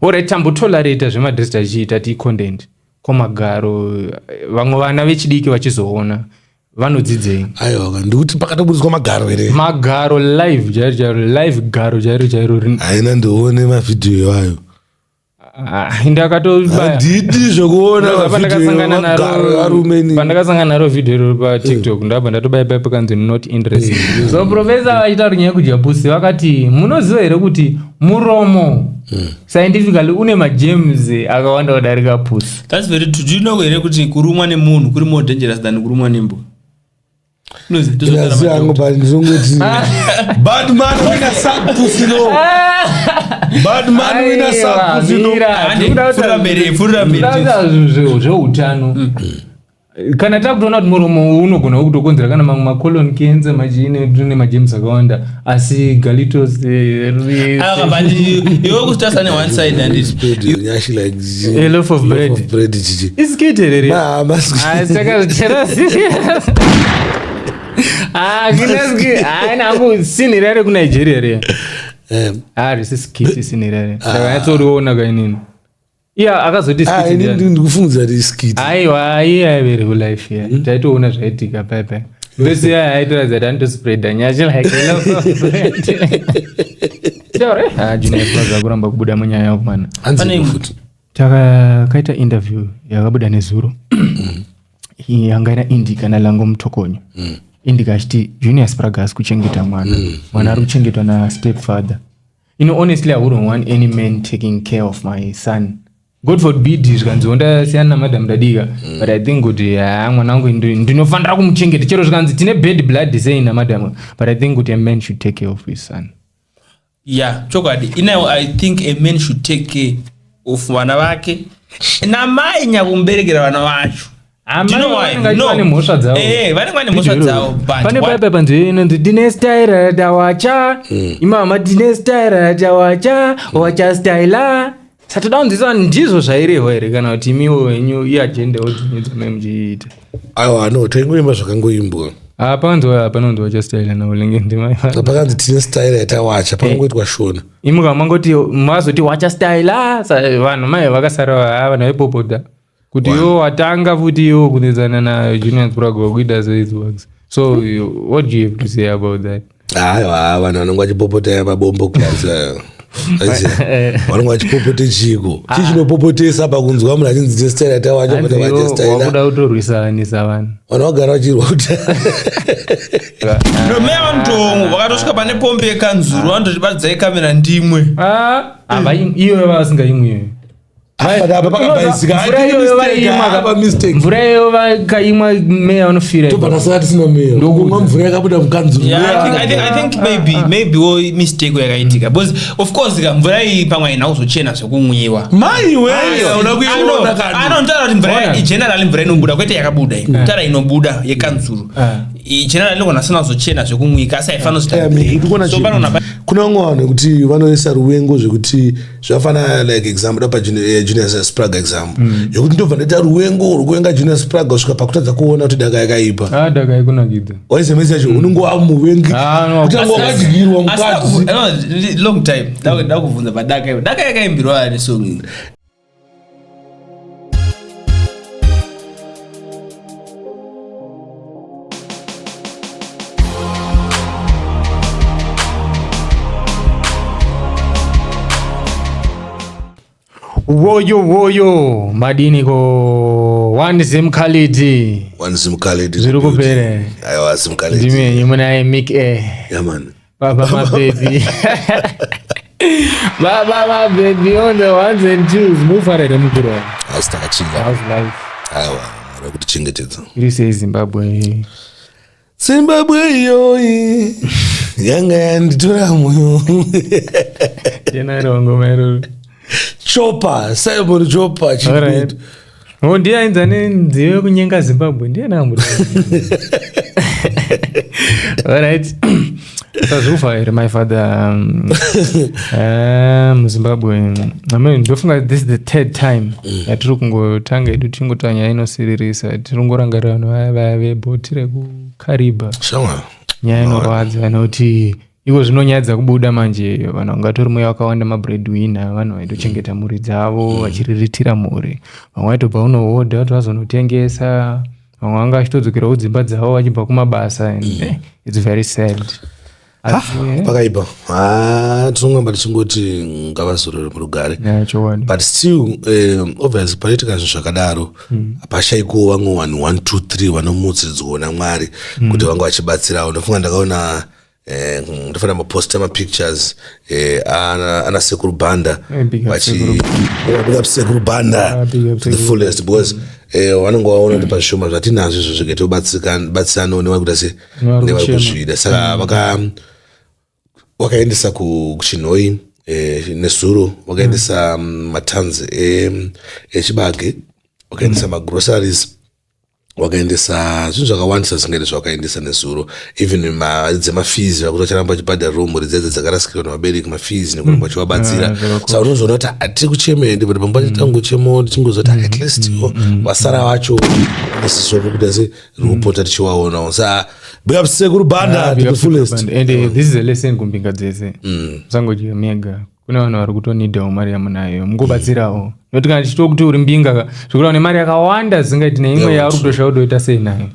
Alright, tambotolerate zvemadhiresta achiita ti content komagaro vamwe vana vechidiki vachizoona vanodzidzei. Aiwa, ndikuti pakatobudzwa magaro here. Magaro live live garo jairo. Haina ndoone mavidhiyo ayo. Ndakatobanditi zvokuona pandakasangana naro vidhiyo pa TikTok ndabva ndatobaya pakanzi not interesting. So professor vaita runyaya kudya pusi vakati munoziva here kuti muromo scientifically une magems akawanda kudarika pusi. That's very true. Do you know here kuti kurumwa nemunhu kuri more dangerous than kurumwa nembwa? Badman wina sapusi no. Badman wina sapusi no. Zveutano kana takutoona kuti muromo unogona kutokonzera kana mamwe macolon cancer majine tune magems akawanda asi galitos you could just on one side and it's actually like a loaf of bread is kitted saka nangu sinirare ku Nigeria re risiskhiti sinirare ndakatsoriona kainini akazoti ndikufunza kuti skiti aiwa aivere kulife ya taitoona zvaitika paipai vese aitoratidza kuti anotospreada nyaya Jnr Spragga kuramba kubuda munyaya yakumana. Takaita interview yakabuda nezuro yanga ina indika nalango mutokonyo indika achiti Jnr Spragga asi kuchengeta mwana ari kuchengetwa na stepfather. Honestly, I wouldn't want any man taking care of my son. God forbid zvikanzonda siyana na madam Dadiga, but I think kuti mwana wangu ndinofanira kumuchengeta chero zvikanzi tine bad blood sei na madam, but I think kuti a man should take care of his son. Yeah, chokwadi. I think a man should take care of mwana wake na mai nyakumberekera vana vacho. Do you know why? No. Vane mhosva dzavo. Pane paipa panzvei inonzi dine style dawacha, imama dine style dawacha, wacha style. Satoda kunzisa ndizvo zvairehwa here kana kuti imiwo wenyu iagenda odzinidza memuchiita. Aiwa, no, taingoimba zvakangoimbwa. Panonzi wacha style na ulenge ndima. Pakanzi tine style yatawacha, panongoitwa shona. Imuka mangoti mazoti wacha style, vanhu mai vakasara vanhu vaipopota. Kuti watanga futi kunezana na Jnr Spragga kuita his works. So what do you have to say about that? Aiwa, vanhu vanonga vachipopota yamabombo klaza. Vanonga vachipopota chiko. Chichinopopotesa pakunzwa munhu achinzi style yatawacha kuti wacha style. Wakuda kutorwisanisa vanhu. Vanhu vagara vachirwa kuti no meya vantongo vakatosvika pane pombe yekanzuru vanototibatidzai kamera ndimwe. Iyo vasingaimwe. Mvura iyo vakaimwa meya vanofira. Ndokumwa mvura yakabuda mukanzuru. I think maybe mistake yakaitika. Because of course mvura iyi pamwe haina kuzochena zvekumwiwa. Mai wewe unakuiona kana. Anotaura kuti mvura generally mvura inobuda kwete yakabuda iyi. Kutara inobuda yekanzuru. Generally inogona sina kuzochena zvekumwika asi haifanira kusta. So panona kuna vamwe kuti vanoisa ruwengo zvekuti zvafana like example pa Jnr Spragga example. Yokuti ndobva ndaita ruwenga Jnr Spragga kusvika pakutadza kuona kuti daka yakaipa. Daka yakunakidza. Waise message unongova muwengi. Kuti ngokadyirwa mukadzi. Long time. Ndakubvunza padaka iyo. Daka yakaimbirwa ani song. Woyo madini ko one sim quality ziri kupere. Aiwa, sim quality ndime muna Meek. Yeah man. Baba my baby. Baba my baby on the ones and twos. Mufarere mukuru. How's life? Aiwa, rakutichengetedza. Iri sei Zimbabwe yoyi yanga yanditora moyo. Jenarongo mero Chopa, Simon Chopa. Alright. Ndiye ainzane nziyo kunyenga Zimbabwe ndiye namuto. Alright. Sazufa here my father Zimbabwe. I mean, ndofunga this is the third time yatiri kungotanga edu tingotanya inosiririsa tirongorangarano vebotire ku Kariba. Shama. Nyaya inorwadza vanoti iko zvinonyadza kubuda manje vanhu vangatori mweya wakawanda mabreadwinner vanhu vaitochengeta mhuri dzavo vachiriritira mhuri vamwe vaitobva unohodha kuti vazonotengesa vamwe vanga vachitodzokerawo dzimba dzavo vachibva kumabasa and it's very sad. Pakaipa tinongamba tichingoti ngavazorore murugare but still obviously panoitika zvinhu zvakadaro pashaikowo vamwe vanhu 1 2 3 vanomutsidzwa Mwari kuti vanga vachibatsirawo. Ndofunga ndakaona ndofana maposta mapictures ana sekuru banda sekuru banda to the fullest because vanonga vaona kuti pashoma zvatinazvo izvo zvikaita kubatsirana nevakuita se nevari kuzvida saka wakaendesa kuchinhoi nezuro wakaendesa matanzi echibage wakaendesa magroceries wakaendesa zvinhu zvakawandisa zvingaita zvawakaendesa nezuro even dzemafizi vakuti vacharamba vachibhadharirawo mhuri dzedze dzakarasikirwa navabereki mafizi nekuramba vachivabatsira saka unozoona kuti hatiri kuchemende but pamba titangochemawo tichingoziva kuti at least vasara vacho nesizvokuita se riri kupota tichivaonawo saka big up sekuru banda to the fullest and this is a lesson kumbinga dzese musangodya mega kune vanhu vari kutonidhawo mari yamunayo mungobatsirawo nokuti kana tichito kuti uri mbinga zvokuti une mari yakawanda zisingaiti neimwe yauri kutoshawo kutoita sei nayo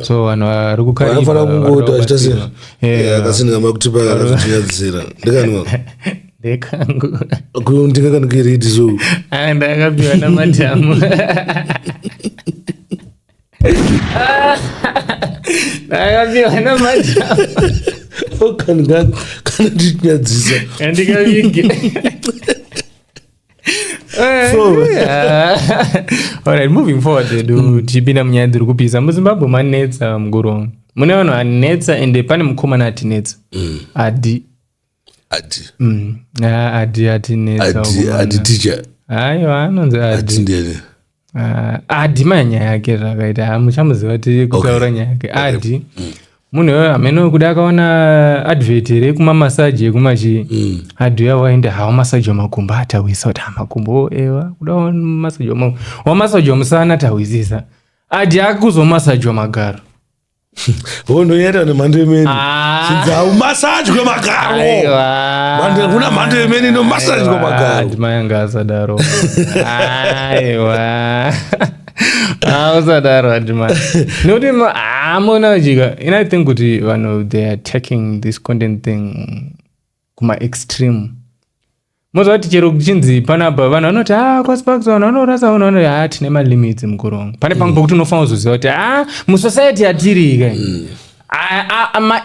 so vanhu vari kufanira kungoti vachita sei akasiningama kuti paakazvinyadzisira ndikanwa ndekangu ndingakanukiriti so ndakapiwa namadhamu ndakapiwa namadhamu kana ndichinyadzisa andikavige alright moving forward tichipinda munyaya dziri kupisa muzimbabwe manetsa mugoro mune vanhu anetsa ende pane mukomana atinetsa adi teacher aiwa anonzi adi manyaya yake zvakaita muchamuziva kuti kutaura nyaya yake adi munhu amene kuda akaona advert ere kumamasaji ekumachi adhuya waenda hawo masaji wamakumbo atawisa kuti makumbo ewa kuda masaji wamasaji wamusana tawisisa adi akuzomasaji wamagaro ndoenda nemhando yemene chinzau masaji kwemagaro kuna mhando yemene ino masaji kwemagaro mayanga asadaro aiwa usadaro adima nokuti amona uchika and I think kuti vanhu they are taking this content thing kuma extreme mozvati chero kuchinzi panapa vanhu vanoti kwasipakuti vanhu vanorasa vanhu tine malimits mukorongo pane pamwe pokuti unofanira kuzoziva kuti musociety hatiri kai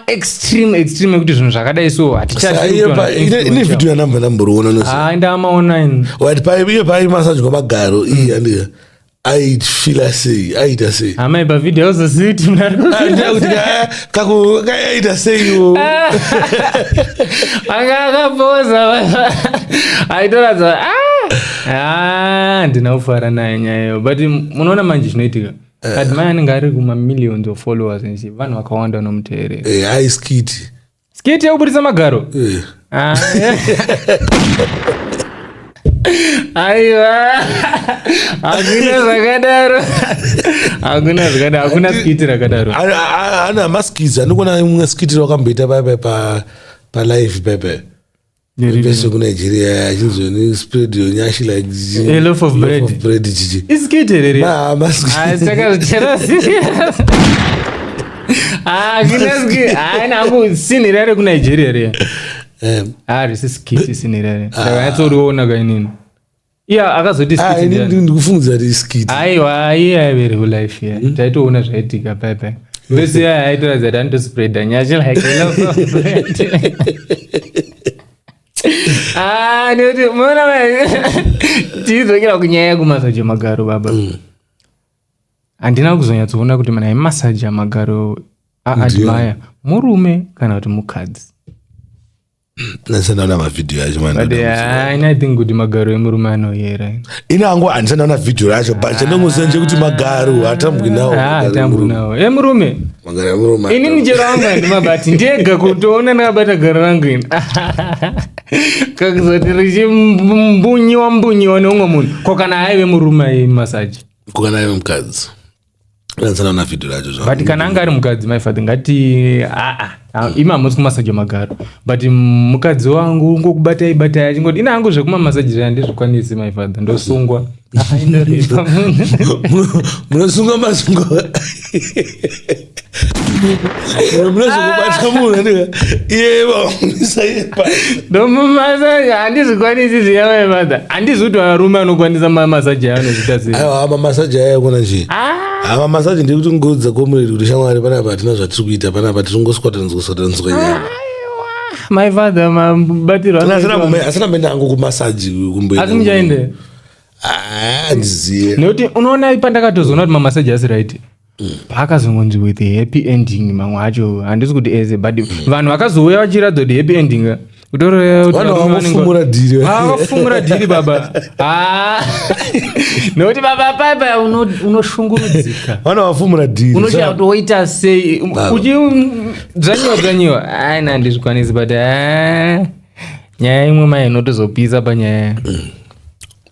extreme kuti zvinhu zvakadai so ine video yanamboroona ndamaona iye pai masaji kwamagaro iyi andika aifila sei aita sei amai pavideo uzositi kaita seiwo akapoza aitoradza ndinakufara naye nyayo but munoona manje zvinoitika adimai anenge ari kuma-millions of followers nchi vanhu vakawanda vanomuteerera aiskiti yekubudisa magaro aiwa hakuna zvakadaro hakuna skiti rakadaro ana maskiti andikuona imwe skiti rakamboita palive pepe pese kunigeria achinzoni spread yonyashi like loaf of bread chichi iskiti rere saka zvichera serious nangu sini rare kunigeria rea risi skiti sini rare ndakanyatsouriona kainini iya akazoti ndikufungidzira kuti iskiti aiwa iye aivere kulife ya taitoona zvaitika pepe vese iya aitoratidza kuti anotospreada nyashi like loaf of bread nekuti muona tiidzokera kunyaya yekumasaji amagaro baba handina kuzonyatsoona kuti mana masaji amagaro aadmire murume kana kuti mukadzi ndisanaona mavidhio yacho I think kuti magaro emurume anoyera inango handisanaona vidhio racho but chandongozanje kuti magaro hatambwi nawo emurume inini chero angu handimabati ndega kutoona ndakabata garo rangu ini kakuzoti richimbunyiwa neumwe munhu kokana aive murume aimasaji kokana aive mukadzi ndisanaona vidhio racho but kana anga ari mukadzi maifati ngati ima hamusi kumasaji magaro but mukadzi wangu ngokubatai achingoti ina hangu zvekumamasaji handizvikwanisi my father ndosungwa munosunga masungo munozokubata munhu ndomumasaji handizvikwanisi zviya my father handizi kuti varume anokwanisa mamasaji avanozvita sei aiwa mamasaji ayakona chii mamasaji ndiri kuti ngoudza komureri kuti shamwari panapa hatina zvatiri kuita panapa tiringoswataniswa nyama my father mabatiro asina mende hangu kumasaji asi muchaende ndiziye nekuti unoona pandakatozoona kuti mamasaji asi right paakazongonzi with a happy ending mamwe acho handisi kuti ese but vanhu vakazouya vachiratidza kuti happy ending vanofumura dhiri baba nokuti baba papa unoshungurudzika vanovafumura dhiri unochia kuti woita sei dzvanyiwa aina handizvikwanisi but nyaya imwe mai inotozopisa panyaya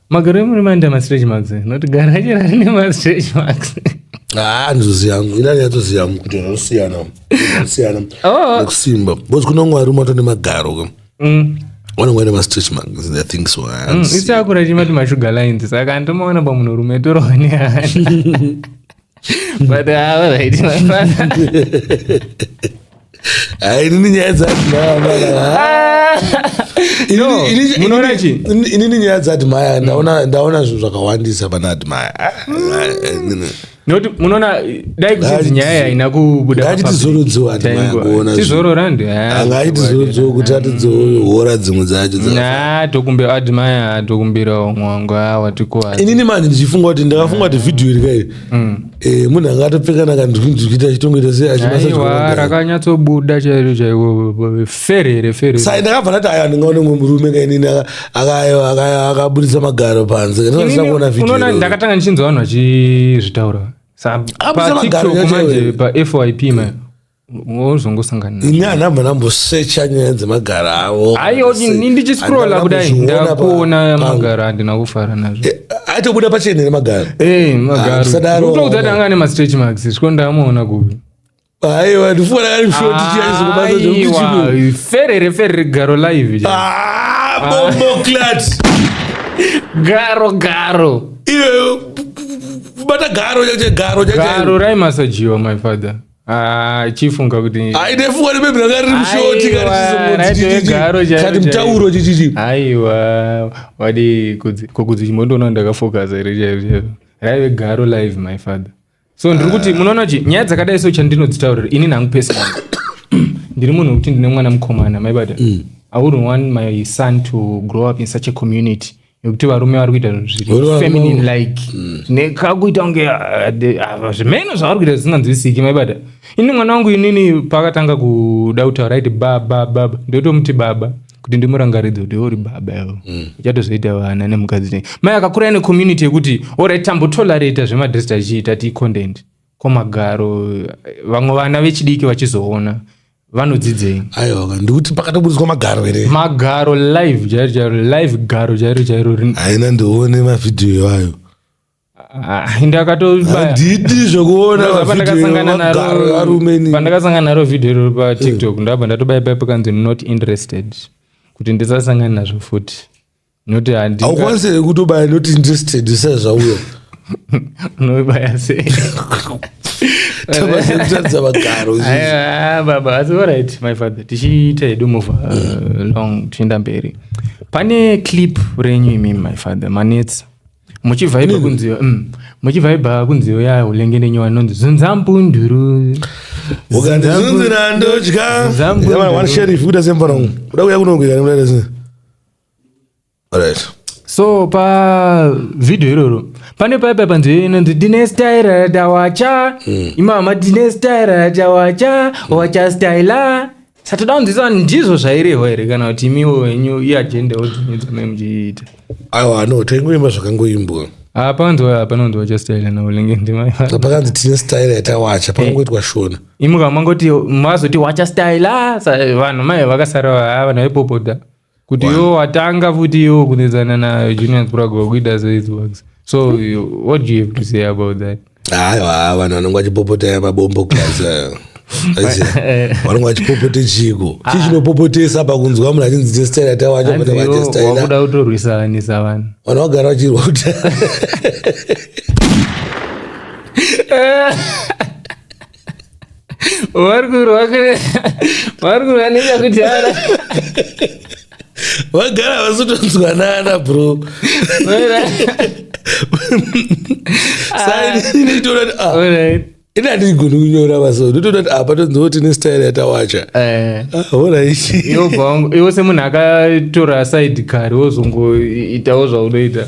magaro emuri maenda mastretch marks noti gara chera rine mastretch marks ndizoziyangu inani yatoziyangu kuti vanosiyana nekusimba bcause kuna umwe arume atone magaro vanongwaine mastretch marks I think so isi akura chimati mashuga lines saka andomaona pamunhurume torohani hani but right my father inini nyaya inini nyaya dzadimaya ndaona zvinhu zvakawandisa pana adimaya nokuti munoona dai kuti nyaya haina kubuda tizorodzo adimaya tizororandi tizorodzo kuti atizohora dzimwe dzacho tokumbira adimaya tokumbira mwangu watikuwa inini manje ndichifunga kuti ndakafunga kuti vhidhiyo iri kai munhu angatopfekana kandichiita chitongoita sei achiaiwa rakanyatsobuda chairo chaiwo ferere sai ndakabva ndati aya ndingaone mwe murume kainini akabudisa magaro panze unoona ndakatanga ndichinzwa vanhu vachizvitaura patiktok manje pafyp ma wozongosangana ini hanhamba ndambosecha nyaya dzemagaro avo aiyo ndichiscrolla kudai ndakuona magaro handina kufara nazvo aitobuda pachene nemagaro magaro kuti anga nemastretch marks zviko ndamuona kuvi aiwa ndifuna ari shoti chiaiwa ferere garo live bomboclat garo iwe bata garo raimasajiwa my father chifunga kuti ainefunga nebebi ranga riri mushoti kati mutauro chichichi aiwa wadi kokudzi chimondona ndakafocus here chaizvo raive garo live my father so ndiri kuti munoona kuti nyaya dzakadai so chandinodzitaurira ini nangu personal ndiri munhu wekuti ndine mwana mukomana maibata I wouldn't want my son to grow up in such a community yekuti varume vari kuita zviri feminine like nekakuita kunge zvimeno zvavari kuita zvisinganzwisiki maibata ini mwana wangu inini pakatanga kuda kutaura aiti baba ndotomuti baba kuti ndimurangaridze kuti uri baba yavo uchatozoita vana nemukadzi mai akakura ine community yekuti orit tambotolerata zvemadhesita achiita ticontent komagaro vamwe vana vechidiki vachizoona vanodzidzei aiwa ndikuti pakatoburiswa magaro here magaro live live garo chairo haina ndione mavhidhiyo ayo ndakatobanditi zvokuona pandakasangana naro vhidhiyo riro patiktok ndabva ndatobaya paipo kanzi not interested kuti ndisasangana nazvo futi noti haukwanisire kutobaya not interested sezvauya unobaya sei baba asi alright my father tichiita hedu move long tichienda mberi pane clip renyu imimi my father manetsa muchivhaibha kunziyo yaulenge nenyowani nonzi zunzambunduru ukandizunzira ndotya sheriff kuita semfanangu kuda kuya kunongwika nemulailesi alright so pavhidhiyo iroro pane paipa panziyo inonzi ndine staira ratawacha imama ndine staira ratawacha wacha staila satoda kunzisa ndizvo zvairehwa here kana kuti imiwo wenyu iajendawo dzimwe muchiita aiwa no taingoimba zvakangoimbwa panonzi wacha staila naulenge pakanzi tine staira yatawacha pakangoitwa shona imuka mangoti mazoti wacha staila vanhu mai vakasara vanhu vaipopota kuti iwo watanga futi iwo kunetsana na Jnr Spragga wakuita seidzi works. So what do you have to say about that? Aiwa vanhu vanonga vachipopota mabombo class vanenge vachipopote chiko chichinopopotesa pakunzwa munhu achinzi style yatawacho wakuda kutorwisanisa vanhu vanhu vagara vachirwa kuti varikurwa nechakudhara vagara vasitonzwanana bro ina ndigoni kunyora vaso ndotoda kuti apa tonzoti nestyle yatawacha iwo semunhu akatora side card wozongoitawo zvaunoita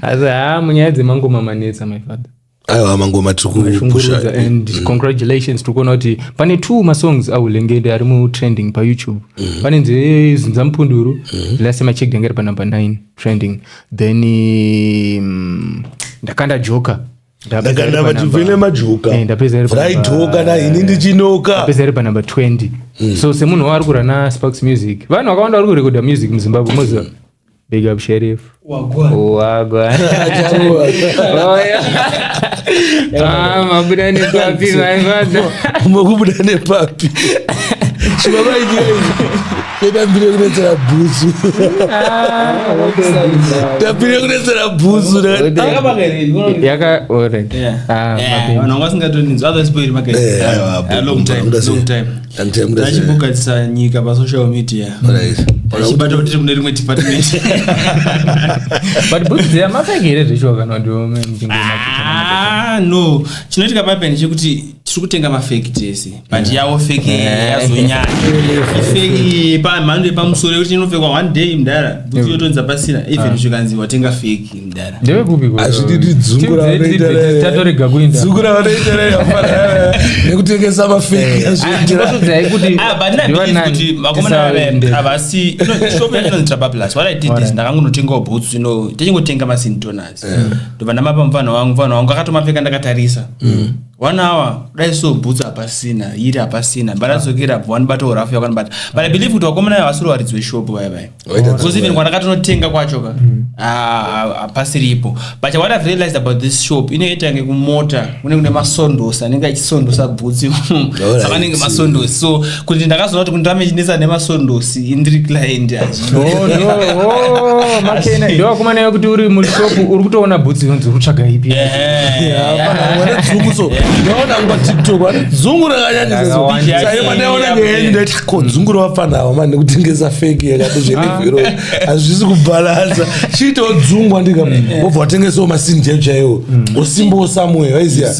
asi munyaya dzemangoma manetsa my father aiwa mangoma tikupusha and congratulations tikuona kuti pane 2 masongs aulengende ari mutrending payoutube pane nze zinzamupunduru last time I checked ngari pa number 9 trending then ndakanda joka ndakandavativene majoka raidhoka naini ndichinoka ndapeza iri pa number 20 so semunhu wari kurana Sparks Music vanhu vakawanda vari kurekodha music muZimbabwe moziva big up sheriff wagwa mabuda nepapi makubuda nepapi ndapire kunetsera bhuzu ndapire kunetsera bhuzu ndachibogadzisa nyika pasocial media achibata kuti mune rimwe department but bhuzu dzeya mapfekere zvisho kana no chinoitika papeni chekuti tiri kutenga mafake tese but yawo fake yazonyanya ifake pamhando yepamusoro yekuti inopfekwa one day mudara bhuzu yotonza pasina even zvikanzi watenga fake mudara azvididi dzungura vanoita nekutengesa mafake kuti vakomana avasi shop yainonzi Trapaplus what I did is ndakangonotengawo boots techingotenga masintonas ndobva ndamapa mufana wangu akatomapfeka ndakatarisa 1 hour dai so boots apasina iri apasina baradzokera bvani bato rafu yakanibata but I believe kuti vakomana vasuro waridzwe shop bye because even kwandakatonotenga kwachoka apasiripo but what I've realized about this shop inoita ngekumota kune masondosa anenge achisondosa boots sakanenge masondosi so kuti ndakazoona kuti kundamechinisa nemasondosi indiri client makena ndio kumana kuti uri mushop uri kutoona boots yonzi kutsvaga ipi dzunguso ndaona ngwa TikTok ari dzungu rakanyanyisa sai mandaona ngende dzungu rawafanawa manje kutengesa fake yakati zvenivero azvisi kubalansa chito dzungwa ndika wobva watengesa masini chaiwo osimbo somewhere waiziya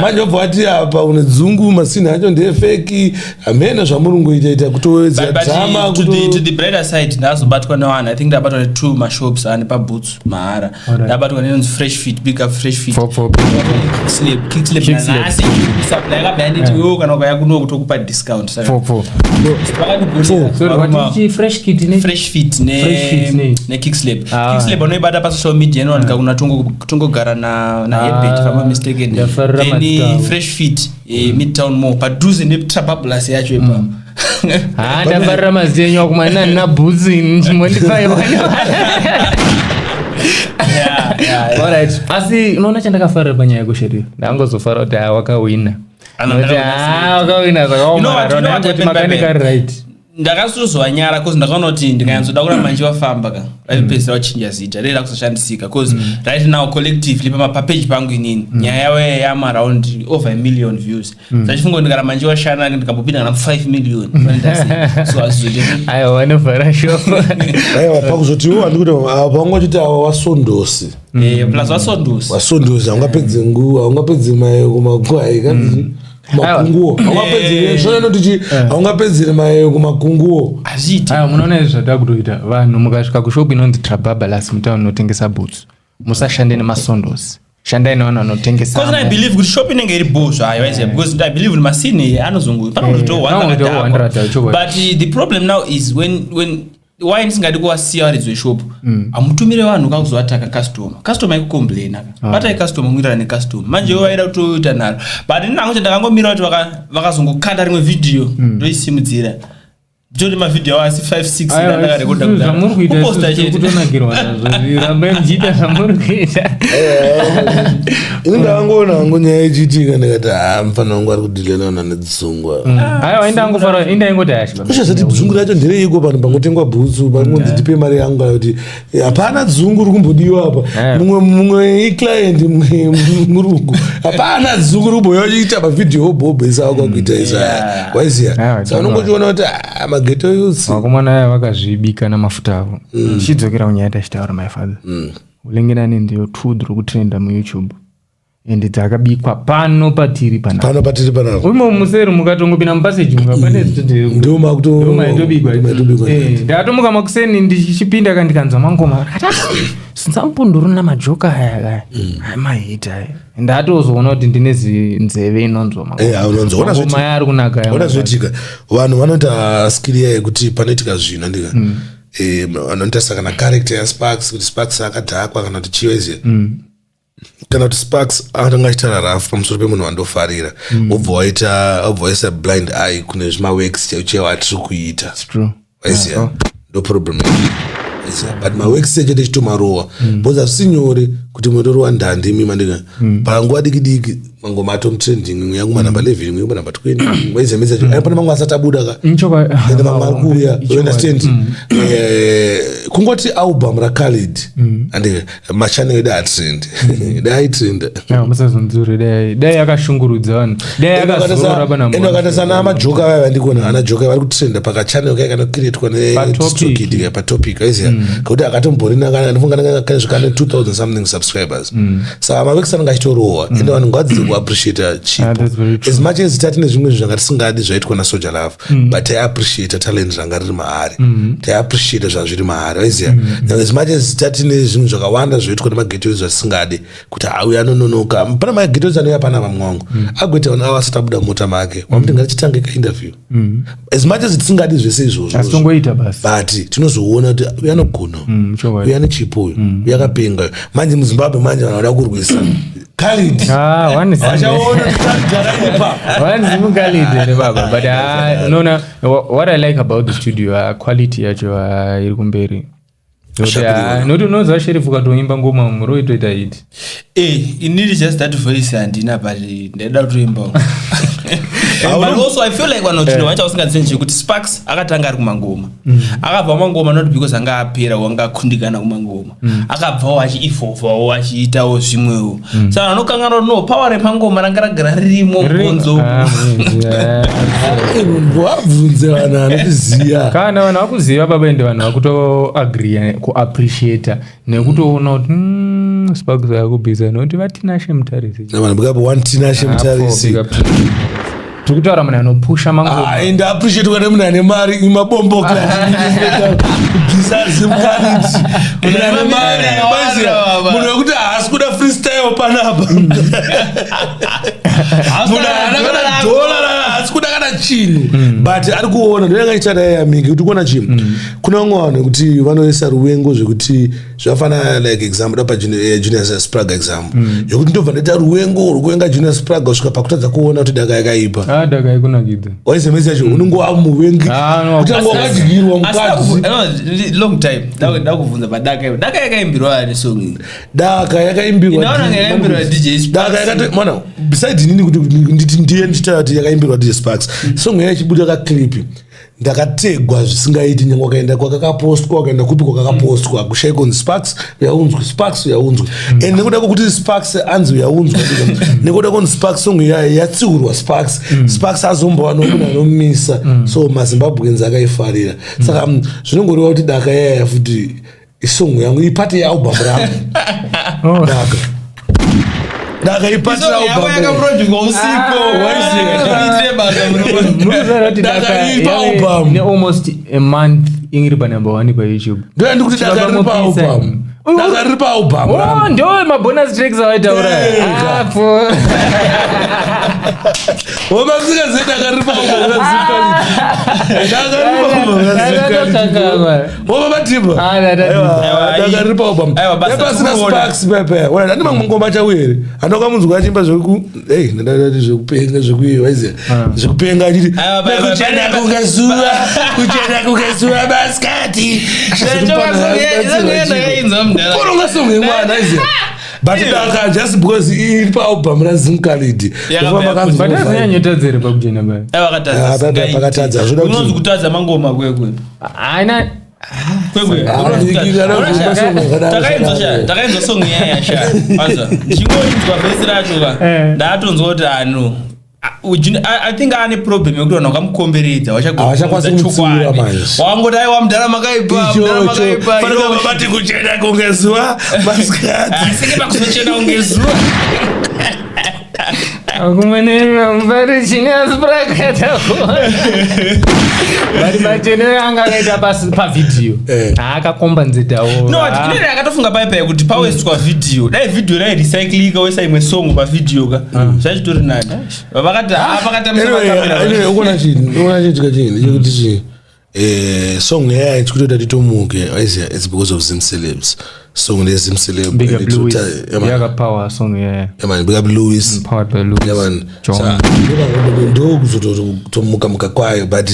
manje wobva wati apa une dzungu masini acho ndeye fake amene zvamurungu ita kutowedza dzama to the brighter side ndazobatwa newana I think ndabatwa ne2 mashops ane pa boots mahara ndabatwa ne fresh fit big up fresh fit kick slip asi supply ka bandit yo kana ukaya kuno kutokupa discount so what fresh fit ne kick slip unoibata pa social media no anika kuna tongogara na page if I'm mistaken then fresh fit midtown mall padhuze ne Trapaplus yacho epa ndafarira mazenyo kumana na boots ndimondifaiwa alright asi unaona chandakafarira panyaya yekusheriff ndangozofara kuti wakawina wakawina zvakaomarona kuti makanikari right ndakasuzwa nyara cause ndakaona kuti ndikayanzoda kuramba nchivafamba ka raipedzera wachinja zita rera kusashandisika cause right now collectively pamapage pangu inini nyaya yawo yama-around over 1 million views sachifunga ndikaramba nchivashana ndikambopinda kana 5 million so azizoti aiwa vanovhara shoko aiwa pakuzotiwo andikuti pangotiti awa wasondosi plus wasondosi aungapedze nguva aungapedze mayo kumagwai kanzi makunguo aungapedzere mayo kumakunguo aziti munoona izvi zvada kutoita vanhu mukasvika kushopu inonzi Trapaplus mutown unotengesa boots musashande nemasondosi shandai nevanhu vanotengesa because I believe kuti shop inenge iri boots ayo because I believe kuti masini anozongo but the problem now is when why ndisingadi kuwasiya waridzwe shop amutumire vanhu kakuzowataka customer ikucomplaina bata customer mwirana necustomer manje waida kutoita naro but ndinango chandakangomira kuti vakazongokanda rimwe video ndoisimudzira Jodi mavideo asi 5-6 ndakarekoda zvamuri kuita kutonakirwa nazvo rambai mjiita zvamuri kuita indangoona hangu nyaya ichiitika ndikati mufana wangu ari kudhilelana nedzungwa aiwa indaingoti ashba ushazati dzungu racho ndereiko pano pangotengwa bhutsu panonzi ndipe mari yangu kana kuti hapana dzungu ri kumbodiwa apa mumwe iclient mumwe murungu hapana dzungu ri kumboya uchiita mavidhio obhobhesa wako akuita isa waiziya saka unongochiona kuti mageto youth vakomana aya vakazvibika namafuta avo chidzokera kunyaya tachitaura my father ulengerane ndiyo tudhu rokutrenda muyoutube ende dzakabikwa pano patiri panapa umo museri mukatongopinda mupaseji ndomaitobikwa ndatomuka makuseni ndichipinda kandikanzwa mangoma sinzambunduruna majoka aya kaya amahita aya ndatozoona kuti ndine nzeve inonzwa mangoma yari kunaka ona zvoitika vanhu vanoita skili yaye kuti panoitika zvinhu andika vanoita saka na character yaSparks kuti Sparks akadhakwa kana kuti chiweze kana kuti Sparks akatanga achita rafu pamusoro pemunhu wandofarira obva waisa blind eye kune zvimaworks chaiwo atiri kuita waiziya ndo problem but maworks chete chitomarowa because hazvisi nyore kuti motorowa ndandimi mandika panguva diki mangoma atomtrending yangu manamba 11 yangu manamba 20 waizemedza pana mamwe asati abuda ka ende mamwe ari kuuya you understand kungoti album raKhalid andika machannel edu atrend aitrend musazonzure dai yakashungurudza vanhu dai yakazorora pana ende akatasana amajoka vaya vandikuona ana joka vari kutrenda pakachannel kai kanocreatwa neDistrokid patopic aiziya kuti akatomborina kana ndifunga kana zvikane 2000 something subscribers saka maworks anenge achitorowa ende vanhu ngavadzidze kuappreciate chipo as much as tatine zvimwe zvanga tisingadi zvaitwa naSoja Love but taiappreciate talent ranga riri maari taiappreciate zvazviri maari waiziya as much as tatine zvinhu zvakawanda zvaitwa nemagetos zvatisingadi kuti auya anononoka pana magetos anouya pana vamwe wangu agoita vanhu ava asati abuda mota make wamuti ngatichitange kainterview as much as tisingadi zvese izvozvo but tinozoona kuti uya anogona uya ane chipo uyu uya akapenga uyu manje muZimbabwe manje vanhu vada kurwisa Khalid but unoona what I like about the studio quality yacho iri kumberi noti unonzwa Sheriff ukatoimba ngoma muroitoita iti inini just that voice handina but ndaida kutoimba but also I feel like vanotino vacha usingatsenje kuti Sparks akatanga ari kumangoma akabva mangoma not because anga apera wanga kundikana kumangoma akabvawo achiifovhawo achiitawo zvimwewo saka anokanganwa no power repangoma ranga ragara ririmo bonzo wabvunze vanhu vanoziya kana vanhu vakuziva baba ende vanhu vakutoagree kuappreciata nekutoona kuti Sparks yakubhiza nokuti vatinashe mutarisi vanhu bikapo one tinashe mutarisi tikutaura munhu anopusha mangoma ende appreciate kana munhu ane mari imabombo kubvisa zimukhaliti munhu ane mari munhu wekuti haasi kuda freestyle panapa munhu haana kana dola haasi kuda kana chinhu but ari kuona ndonanga ichada yamiki kuti kuona chinhu kuna vamwe vanhu kuti vanoisa ruvengo zvekuti zvafana like example apa Jnr Spragga example yokuti ndobva ndaita ruvengo rwekuenga Jnr Spragga kusvika pakutadza kuona kuti daka yakaipa daka ikunakidza waizemedza cho unongova muvengi kuti anga wakadyirwa mukadzi long time ndakubvunza padaka daka yakaimbirwa ani song daka yakaimbirwa DJ Sparks mwana besides nini kuti ndiye nditati yakaimbirwa DJ Sparks song yachibuda ka clip ndakategwa zvisingaiti nyange wakaenda kwakakapostwa wakaenda kupi kwakakapostwa kushaiko kunzi Sparks yaunzwe and nekuda kwokuti Sparks anzi yaunzwa nekuda kwokuti Sparks song yatsiurwa Sparks azombowa nomunhu anomisa so maZimbabweans akaifarira saka zvinongoreva kuti daka yaya futi isong yangu ipate yealbum rangu daka ipatira album almost a month ingiri pa number 1 pa YouTube ndikuti daka riri pa album ndo mabonus tracks awaitaura hapo Wamazika zeta karipa sparks pepe. Wala ndima ngoma cha were. Anoka munzu kwachimba zvoku ndadati zvekupenga zvekuiwaize. Zvekupenga achiti kuchena kukezuwa baskati. Koronga songe mwana ize. But daka just because iripa album razimkalidi. But azonyanyotadzere pakujena baya. Pakatadza zvoda kuti unonzi kutadza mangoma kwekwe. Aina takainzwa song yayasha aza chingoinzwa vhesi racho ka ndatonzwa kuti anu I think ane problem yekuti vanhu vakamukomberedza havachakwanisa kumutsiura manje wangoti aiwa mudhara makaipa bati kuchena kunge zuva masikati senge pakuzochena kunge zuva akumanena mbari Jnr Spragga bari machenero anga akaita pavidhiyo akakomba nzetawo chinere akatofunga paipai kuti pawesitwa vhidhiyo dai vhidhiyo dai recyclika wesa imwe song pavidhiyo ka zvachitori nani vakati uona chiitika chini chekuti chii song yaya tikutoda titomuke aiziya it's because of Zim Celebs song lezim celeb big up Louis yaga power song yeah man big up Louis powered by Louis man ndo kuzotomuka kwayo but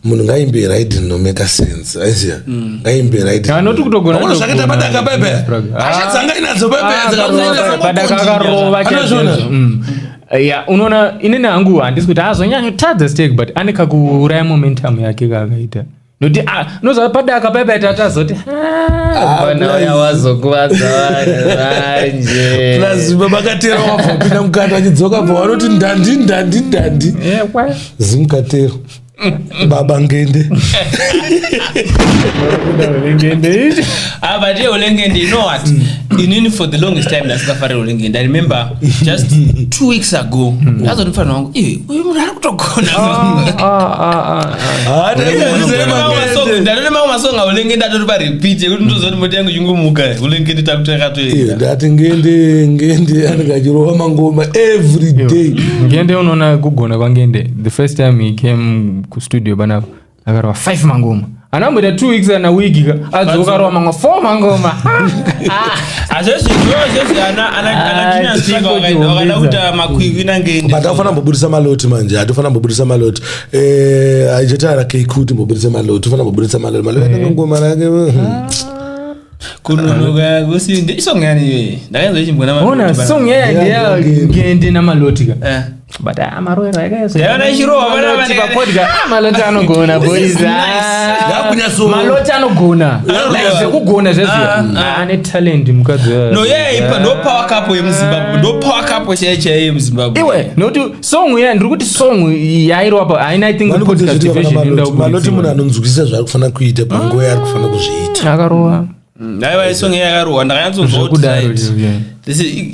munhu ngaimbe right no make sense aiziya ngaimbe right not kutogona uno zvakaita padaka pepe achadzanga inadzo pepe padaka karova chazvona yeah unoona inene hangu handisi kuti azonyanya tadza stake but ane kakuuraya momentum yake kakaita noti noza padaka pepe tatazoti bana wazokuvadza manje plus babakatera wafopinda mukati achidzoka pa wanoti ndandi zimukatero baba ngende but ulengende you know what inini for the longest time ndasikafare ulengende I remember just 2 weeks ago azonifana wangu uyu munhu ari kutogona ndanone mamwe masonga ulengende atori parepeat yekuti ndozoti moti yangu chingumuka ulengende takutakatoenda ndati ngende anengachirova mangoma every day ngende unoona kugona kwangende the first time he came kustudio bana akarova 5 mangoma anamboita 2 weeks ana wiki adzoka rova mamwe 4 mangoma anauta makwikwi nangende but afana mbobudisa maloti manje atofana mbobudisa maloti aitotara keikuti mbobudisa maloti ufana mbobudisa maloti ngoma rake kunonoka kusinde isong yani ndakanza chimbona ona song yaya ngende namaloti ka but amaroera yakayeso yana chirowa bana bana podcast maloti anogona boys maloti anogona like kugona zvese ane talent mukadzi no yeah no power couple yemuZimbabwe no power couple cheche yemuZimbabwe iwe noti song yaya ndiri kuti song yairo apa I think podcast version nda maloti munhu anonzwisisa zvari kufana kuita panguva yaari kufana kuzviita akarowa aiwa isong yakarowa ndakanyatsonzwa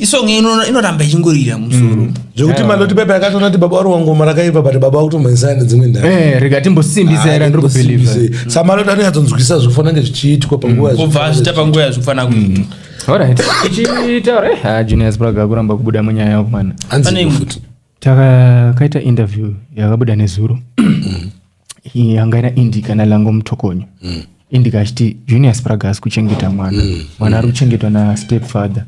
isong inoramba ichingorira musoro zvokuti maloti pepe akatoona kuti baba wari ngoma rakaipa but baba wakutomhanyisana nedzimwe ndau rikatimbosimbisa era ndiri kubelieve samaloti anonyatsonzwisisa zvofana nge zvichiitwa panguva ubva azviita panguva yazvofana kuita alright tichitaura Jnr Spragga kuramba kubuda munyaya yakomana anzifuti takaita interview yakabuda nezuro yanga ina indika nalango mutokonyo indika achiti Jnr Spragga asi kuchengeta mwana ari kuchengetwa na-stepfather.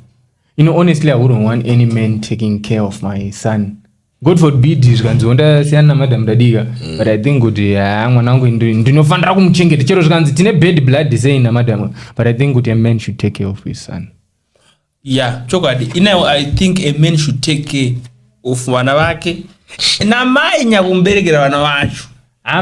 You know, honestly, I wouldn't want any man taking care of my son. God forbid zvikanzonda siyana madam dadiga, but I think kuti mwana wangu ndinofanira kumuchengeta chero zvikanzi tine bad blood sei na madam, but I think kuti a man should take care of his son. Yeah, chokwadi. I think a man should take care of vana vake na mai nyakumberekera vana vacho.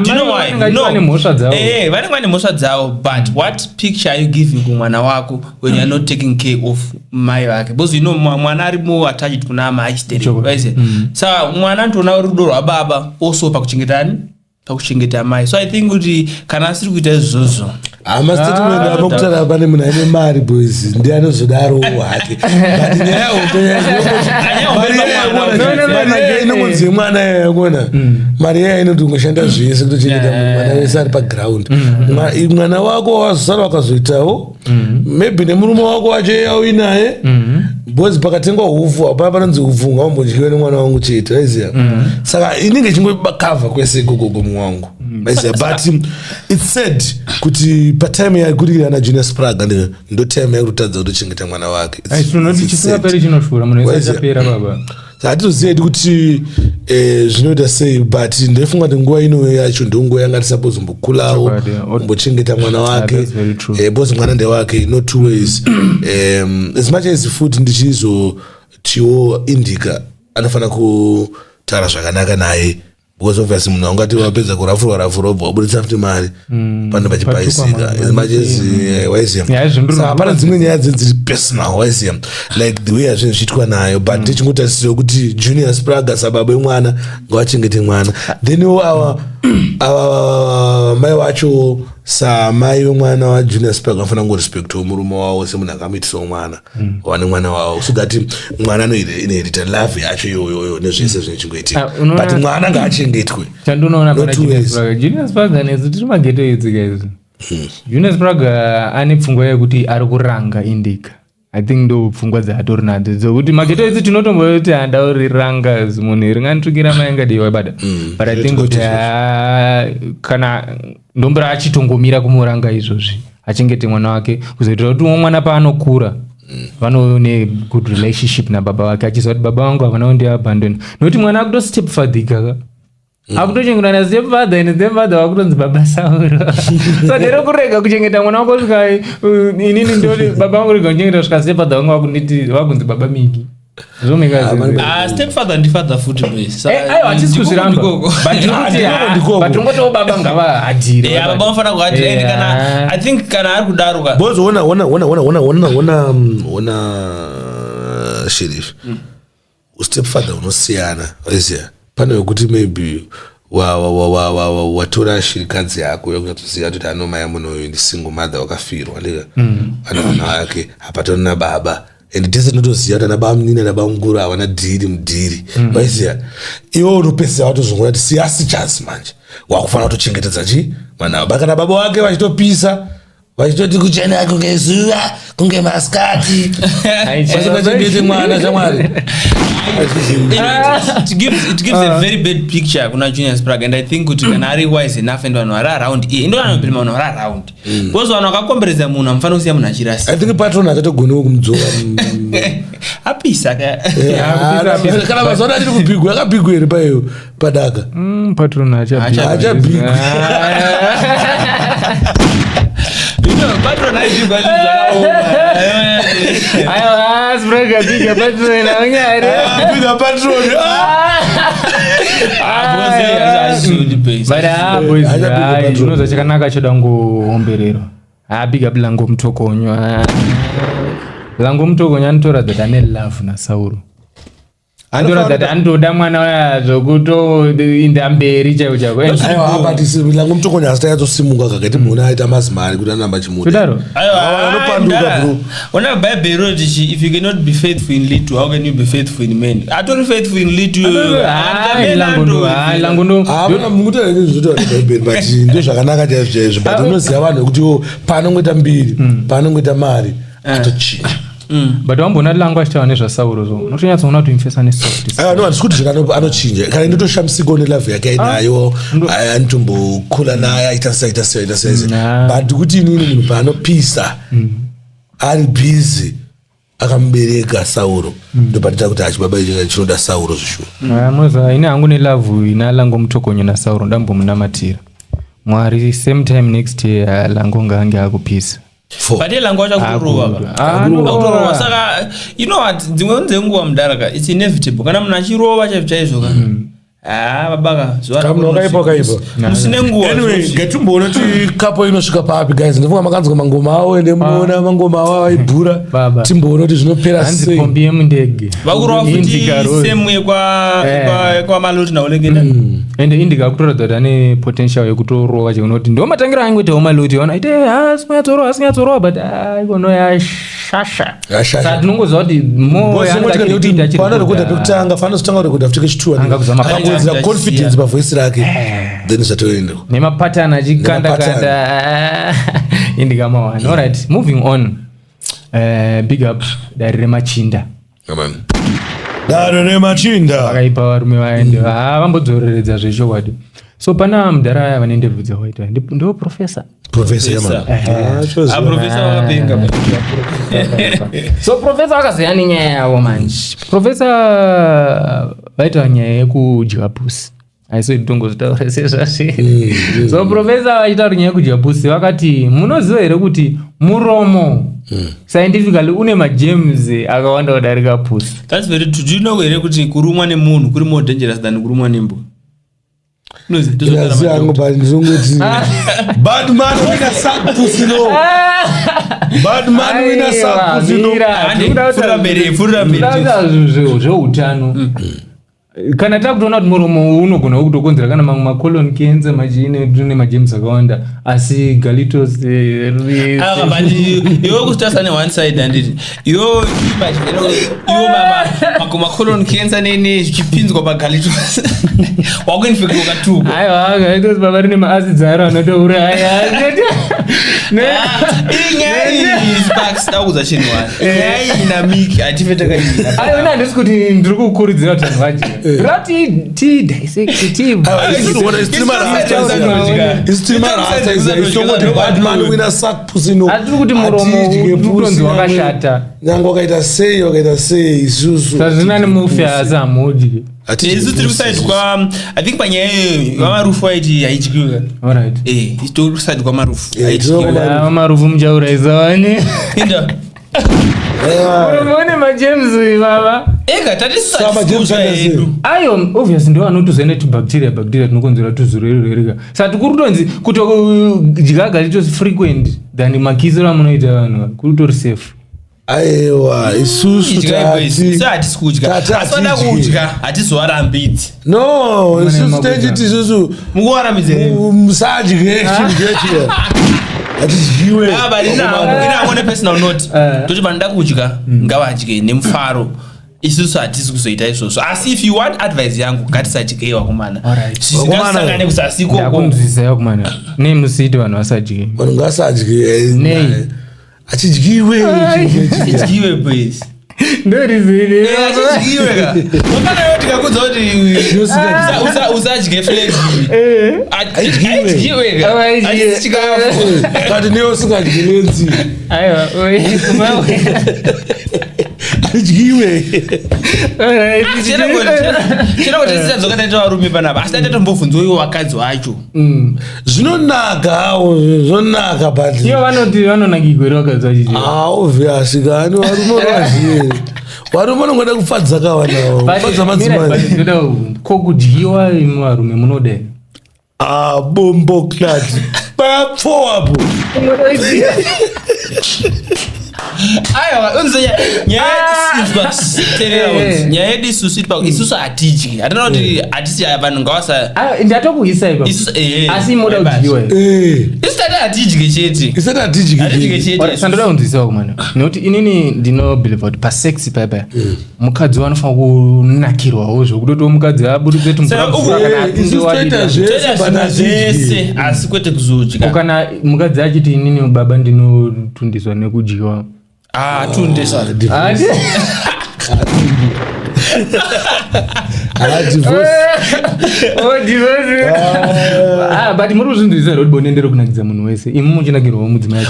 Do you know why? No. Vanenge vane mhosva dzavo, but what picture are you giving kumwana wako when you are not taking care of mai vake? Because you know mwana ari more attached kuna mai stereo. Saka mwana ndona rudo rwababa also pakuchengeta mai. So I think kuti kana asiri kuita izvozvo amastatement amokutara pane munhu ane mari boys ndiye anozodaro hake but nyaya inongonzi mwana yayakona mari yaya inoti ungoshanda zvese kutochengeta mwana wese ari paground mwana wako wazosara wakazoitawo maybe nemurume wako wacho yauyi naye because pakatengwa huvhu apa panonzi huvhu ngaumbodyiwe nemwana wangu chete waiziya saka inenge chingobakavha kwese ikoko mwangu waiziya but it's said kuti patime yakurira na Jnr Spragga ndo time yakutadza kutochengeta mwana wake chisingaperi chinoshura munhu wese achapera baba hatitoziva kuti zvinoita sei but ndofunga kuti nguva ino yacho ndonguva yanga tisapozombokulawo umbochengeta mwana wake because mwana ndewake no two ways as much as futi ndichizotiwo indika anofana kutaura zvakanaka naye because obviously munhu angati wapedza kurafurwa wabuditsa futi mari pano pachipaisika as much as waiziya saka pana dzimwe nyaya dziri personal waiziya like the way azvinhu zviitwa nayo but tichingotarisira kuti Jnr Spragga sababa wemwana ngawachengete mwana then our mai wacho samai wemwana waJnr Spragga anofana kungorespektawo murume wavo semunhu akamuitisawo mwana wane mwana wavo sokati mwana anoinherita love yacho iyoyo nezvese zvinochingoitika but mwana ngaachengetwe chandonoona pana Jnr Spragga nesu tiri mageto edzika izvi Jnr Spragga ane pfungwa yekuti ari kuranga indika I think ndo pfungwa dzatori nadzo dzokuti mageto edzi tinotomboti handauriranga zimunhu ringanitukira mayangadeiwa bada but I think kuti kana ndombora achitongomira kumuranga izvozvi achengete mwana wake kuzoitira kuti mwana paanokura vanone good relationship nababa wake achiziva kuti baba vangu havana kundiabandona nokuti mwana akutostepfadhika akutochengeta nasstepfather and stepfather wakutonzi baba Sauro so ndero kurega kuchengeta mwana wako svika inini ndoti baba vangu rega kuchengeta svika stepfather vangu wakunzi baba Meek stepfather ndi father futi base ayo hatisi kuzviramba but ngoto baba ngava hadire baba vanofana kuhadira kana I think kana ari kudaruka bozo ona sheriff stepfather unosiyana waiziya pane wekuti maybe watora shirikadzi yako yakutoziva kuti anomai amunoyo ndi single mother wakafirwa ndika ana vana vake hapatori nababa and tese tinotoziva kuti anababa munini anababa mukuru havana dhiri mudhiri waiziya iwo unopedzisa watozongona kuti siyasi chance manje wakufanira kutochengetedza chi mwana baba kana baba wake vachitopisa vachitoti kuchena kunge zuva kunge maskati vachitochengetedza mwana chamwari it gives a very bad picture kuna Jnr Spragga and I think kuti kana ari wise enough and vanhu vari around iye ndo vanopirima vanhu vari around because vanhu vakakomberedza munhu hamufana kusiya munhu achirasi I think patron achatogonewo kumudzoka apisa kana mazuva achiri kubhigwa akabhigwa here paiyo padaka patron achabhigwa patron aibhigwa Spragga bigger patron anyare bigger patron but unoza chakanaka choda ngoomberero bigger blango mutokonywa lango mutokonywa anotora that ane love naSauro andora that andoda mwana waya zvokutoinda mberi chaiwo chako lango mutokonywa asita yatsosimuka kakati muna aita mazimari kuti anamba chimuda anopanduka bro ona Bible wrote if you cannot be faithful in little how can you be faithful in many atori faithful in little lango ndo mutare nezvinotaura Bible but ndo zvakanaka chaizvo but unoziva vanhu kuti paanongoita mbiri paanongoita mari atochinja but wambona langu achitaura nezvaSauro zo unotonyatsoona kuti imfesa nesoft handisi kuti zvakanochinja kana ndotoshamsika nelove yake ainayo anotombokula naye aita but kuti inini munhu paanopisa ari busy akamubereka Sauro ndopatita kuti achibaba chinoda Sauro zvishua moza ine hangu nelove ina lango mutokonyo naSauro ndambomunamatira Mwari same time next year lango ngaange akupisa but lango achakurova saka you know what dzimwe dzenguva mudaraka it's inevitable kana munhu achirova chaizvo babaka usine nguva ngatimboona kuti kapo inosvika papi guys ndofunga makanzwa mangoma avo ende munoona mangoma avo aibhura timboona kuti zvinopera sei pombi yemundege vakurova futi semu yekwamaloti naulengeda ende indika kutoradza kuti ane potential yekutorova chekunoti ndo matangira angoitawo maloti ona ite asinyatorova but ikono yashasha saka tinongoziva kuti mofanira rekodha pekutanga fanira zotanga rekodha futi kechitua akangowedzera confidence pavoisi rake then zvatoenda nemapatana achikanda indika mawana alright moving on big up dari remachinda Amen. Daro nemachinda vakaipa varume vaende vambodzoreredza zvechokwadi. So pana mudhara vanointerview dzawaita ndo professor so professor akaziya nenyaya yavo manje. Professor vaita nyaya yekudya pusi aiso tongozvitaura sezvazve. So professor vaitaura nyaya yekudya pusi vakati munoziva here kuti muromo scientifically une magerms akawanda kudarika pusi. That's very true. Do you know here kuti kurumwa nemunhu kuri more dangerous than kurumwa nembwa? Bad man wina suck pussy no. Bad man wina suck pussy no. Zveutano kana takutoona kuti muromo unogona kutokonzera kana mamwe macolon cancer machine tune magerms akawanda asi galitos iwe kutasa ne one side anditi iwe baba macolon cancer nene chipinzwa pagalitos wakuinfect wakatuka aiwa galitos baba rine maacids ara anotouraya Sparks dauza chinwa ina Meek atifetakadina aiwa ndisi kuti ndiri kukurudzira kuti vanhu vaje rati ti dissect ti bad man wina suck pussy no. Atiri kuti muromo utonzi wakashata nyango wakaita sei isusu sazvina nemufya azamudi isu tiri kuside kwa I think panyaya vamarufu aiti haidyiwa. Alright. Tiri kuside kwa marufu haidyiwa. Marufu muchauraisa vane inda uromone magerms baba ega tatisisa yedu ayo obviously ndo anotozoenda bacteria tinokonzera tuzurerereka sati kuri kutonzi kuti kudya galitos frequent than makisiro amunoita vanhu kuri kutori safe. aiwa isusu hatisi kudya asada kudya hatizovarambidzi no isusu tenjiti isusu mukuvarambidze musadye chinhu hatidyiwe inaone personal note toti vanida kudya ngavadye nemufaro isusu hatisi kuzoita izvozvo asi if you want advice yangu ngatisadye wakomana zvisingasangane kusasiko ndakunzwisisa wakomana nei musiti vanhu vasadye vanhu ngasadye nei achidyiwe please ndorizini achidyiwe unana tikakudza kuti usadye flex achidyiwe achisi chikafu kati newe usingadyi nenzi aiwa achidyiwe chena kuti tisadzoka taita varume panapa asi taita tombobvunzwa iwo vakadzi wacho zvinonaka hawo zvonaka but ivo vanoti vanonakigwere vakadzi vachiche obviously kani varume vaziye varume vanongoda kufadza kawanawo kufadza madzimai kokudyiwa imi varume munodai bombo klati papfowapo aiwa unze nyaya yedu isusu isusu hatidyi hatina kuti hatisi vanhu ngavasa ndatokuisa ipa asi moda kudyiwa isu tati hatidyi chete isati hatidyi chete sandoda kunzisawo kumana nekuti inini ndinobeliva kuti pasex paipa mukadzi wanofana kunakirwawo zvokutoti mukadzi abudise zvese asi kwete kuzodya kana mukadzi achiti inini baba ndinotundiswa nekudyiwa tundiswa but muri kuzvinzwisisa kuti bonendero kunakidza munhu wese imi muchinakirwawo mudzimai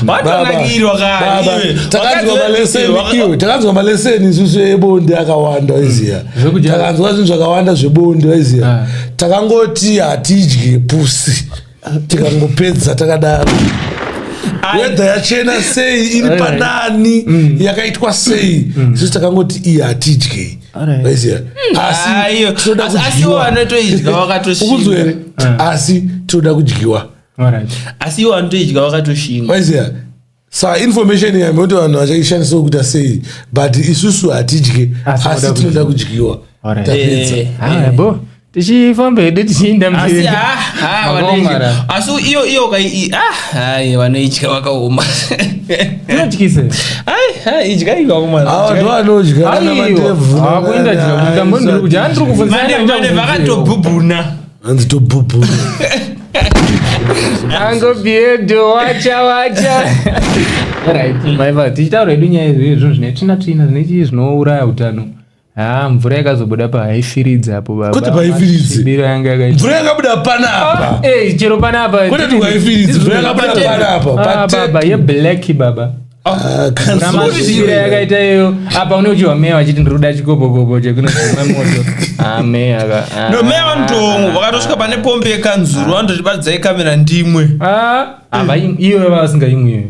takanzwa maleseni isusu ebonde akawanda waiziya takanzwa zvinhu zvakawanda zvebonde waiziya takangoti hatidyi pusi tikangopedza takadaro wedha yachena sei iri panani yakaitwa sei isusu takangoti iyi hatidyi waiziya asi tinoda kudyiwa asi iwo anotoidya wakatoshinga waiziya sa information yami kuti vanhu vachaishandisawo kuita sei but isusu hatidyi asi tinoda kudyiwa tapedza tichifamba hedu tichiinda asi iyo vanoidya vakaoma tinotyise idya iwakumavanhu vanodya akuenda dikambondiri kuti handiri vakatobhubhuna hanzi tobhubhuna angobiedo wacha right maiva tichitaura edu nyaya izvo zvine zvine zvinouraya hutano. Mvura yakazobuda pahaifiridza apo baba. Kuti pahaifiridza. Bira yanga yakaita. Mvura yakabuda panapa. Chero panapa. Kuti pahaifiridza. Mvura yakabuda panapa. Baba ye black baba. Bira yakaita iyo. Apa unochiwa meya wachiti ndiruda chikopo chekunozima moto. Meya aka. No meya wantongo wakatosvika pane pombe yekanzuru wandotibatidza kamera ndimwe. Iyo vasingaimwe.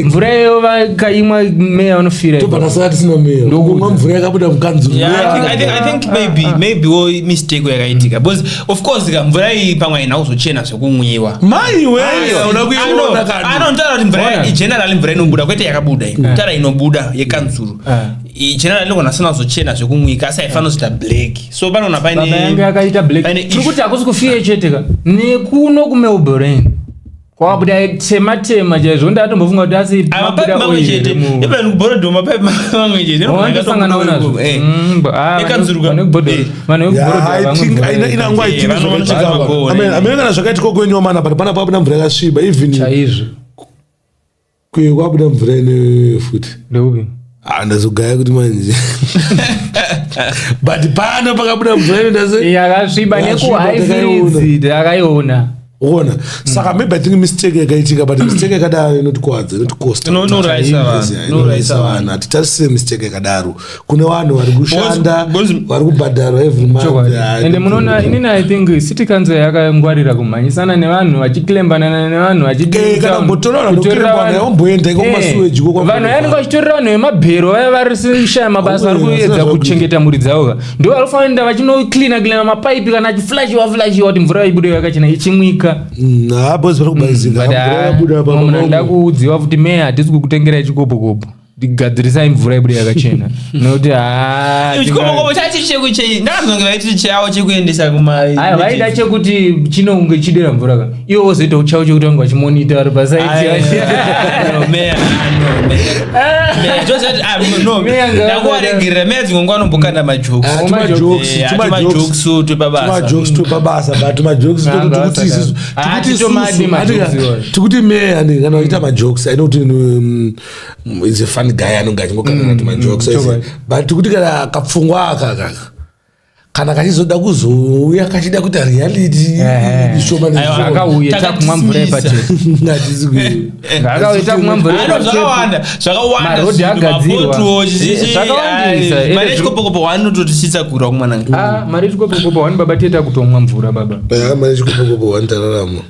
Mvura iyo vakaimwa meya vanofira mvura yakabuda mukanzuru. I think maybe mistake yakaitika because of course mvura iyi pamwe haina kuzochena zvekumwiwa. Mai wewe unakuiona kana anotara kuti mvura generally mvura inobuda kwete yakabuda tara inobuda yekanzuru generally inogona sina kuzochena zvekumwika asi haifana kuzoita black so panona paine yanga yakaita black tiri kuti hakusi kufira icheteka nekuno kumelbourne kwabuda tema chaizvo ndatombofunga kuti asi mabuda oil even kuborodho mapipe mamwe chete ndakasangana nazvo ekanzuruka inangwa amerikana zvakaiti kokwenyu mana but pana pabuda mvura yakasviba even chaizvo kuye kwabuda mvura ine futi ndeupi ndazogaya kuti manje but pano pakabuda mvura ine ndase yakasviba nekuhaifiridzi takaiona ona saka maybe I think mistake yakaitika but mistake yakadaro inotikwadza inotikosta inoraisa vanhu hatitarisire mistake yakadaro kune vanhu vari kushanda vari kubhadharwa every month ende munoona inini I think city council yakangwarira kumhanyisana nevanhu vachiklembana nevanhu kana mbotorana nokurembana yomboenda iko kumasuweji ko vanhu yanenge vachitorera vanhu vemabhero vaya vari shaya mabasa vari kuedza kuchengeta mhuri dzavo ndo vari kufanira vachinoklina mapaipi kana achiflashiwa kuti mvura ibude yakachena ichimwika nda kuudziwa kuti meya hatisi kukutengerai chikopokopo tigadzirisai mvura ibude yakachena nokuti chikopokopo chachichekuchei ndakazonge vaititi chavo chekuendesa vaida chekuti chinonge chidera mvura ka iwo wozoitawo chavo chekuti vange vachimonita vari pasaitakuvaregerera meya dzimwe nguva anombokanda majokes tikuti meya kana vaita majokes ainoti is a fun guy anonge achingokanda majokes but tikuti kana kapfungwa aka kana kachizoda kuzouya kachida kuti reality akauya takumwa mvura yepateakauya kumwa mvura marodhi agadzirwamari echikopokopo wanototisisa kura kumwananga mari echikopokopo wani baba tieta kutomwa mvura baba mari echikopokopo wani tararamo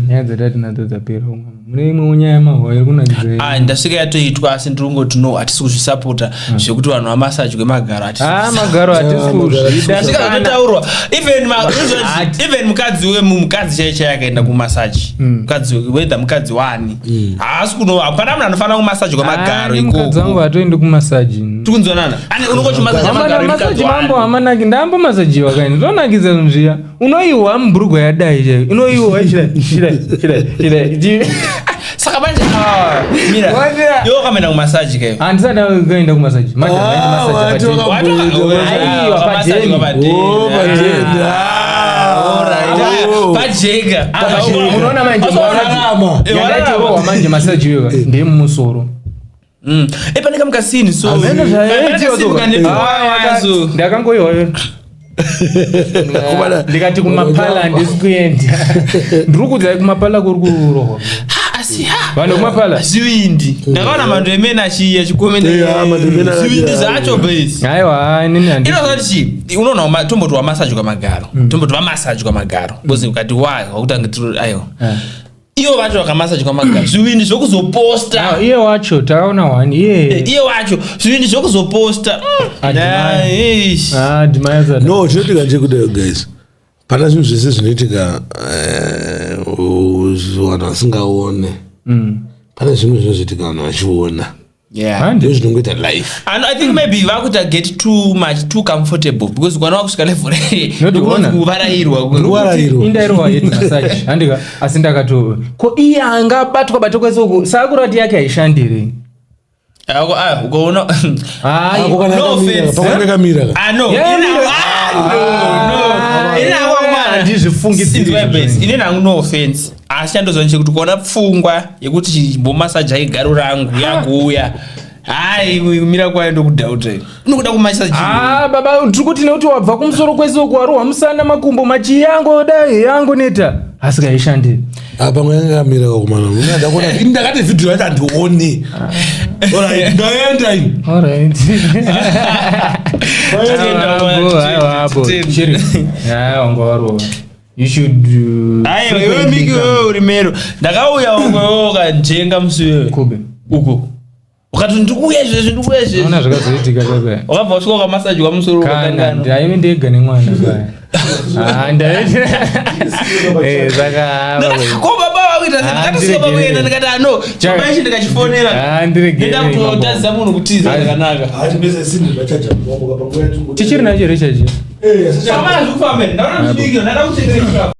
nyaya dzatati nadzo dzapera mune imwe unyaya mahwa iri kunakidza ndasvika yatoitwa asi ndiringoti no hatisi kuzvisapota zvekuti vanhu vamasaji kwemagaro magaro hatisi kuzvitaurwa even mukadzi mukadzi chaicha yakaenda kumasaji whether mukadzi wani haasi kuno hapana munhu anofanira kumasaji kwemagaro mukadzi wangu hatoendi kumasaji tikunzwanana masaji mambo hamanaki ndambo masaji wakaenda ndonakidza zvinhu zviya unoihwa mubhurugwa yadai chaiyo unoihwa saka manje mira iwo kamaenda kumasaji kayo handisati kaenda kumasaji pajega unoona manje yandaitorwa manje masaji iyoyo ndemumusoro paneka mukasini so ndakangoiwayo ndikati kumapala handisi kuenda ndiri kudzai kumapala kuri kurohwa vanhu kumapala ziwindi ndakaona mando emene achikomendazviwindi zvacho base aiwa inozati unoona tomboti wamasaji kwamagaro tomboti vamasaji kwamagaro because ukati why wakutangitiro aiwa iyo vacho vakamasaji kwamagaro zviwindi zvokuzoposta iye wacho takaona wani iye wacho zviwindi zvokuzoposta no chinoitika nchekudayo guys pana zvinhu zvese zvinoitika vanhu vasingaone pane zvimwe zvinozoitika vanhu vachiona ndo zvinongoita life I think maybe vakuita get too comfortable because kwana vakusvika level kuvarairwa indairwa yedu masaji handika asi ndakato ko iye angabatwa kwese sakurati yake haishandire ukaona pakanaka mira ine nangu no offense asi chandozonche kuti kuona pfungwa yekuti chimbomasaji aigaro rangu yakuuya hai mira kwaendo kudhauta unokuda kumasaji baba tiri kuti nekuti wabva kumusoro kwese kuwarohwa musana makumbo machi yangu dai yangu neta asikaishandiri pamwe yangamira kakumana ndakona ndakati vhidhiyo yacho andioni ndaenda ini wangawarohwa you should wewe Meek wewe uri mero ndakauya wewe ukajenga musi wewe kube uko ukati ndikuya izvezvi ona zvakazoitika kaka wakabva usvika kwamasaji kwamusoro kana ndaive ndega nemwana baya ndaiti ko baba wakuita ndakatosiba kuenda ndikati ano chobaichi ndikachifonera ndenda kutotadzisa munhu kutiza zvakanaka tichiri nacho rechachi samana zvikufambeni ndaona muzvikiro ndada kutengereka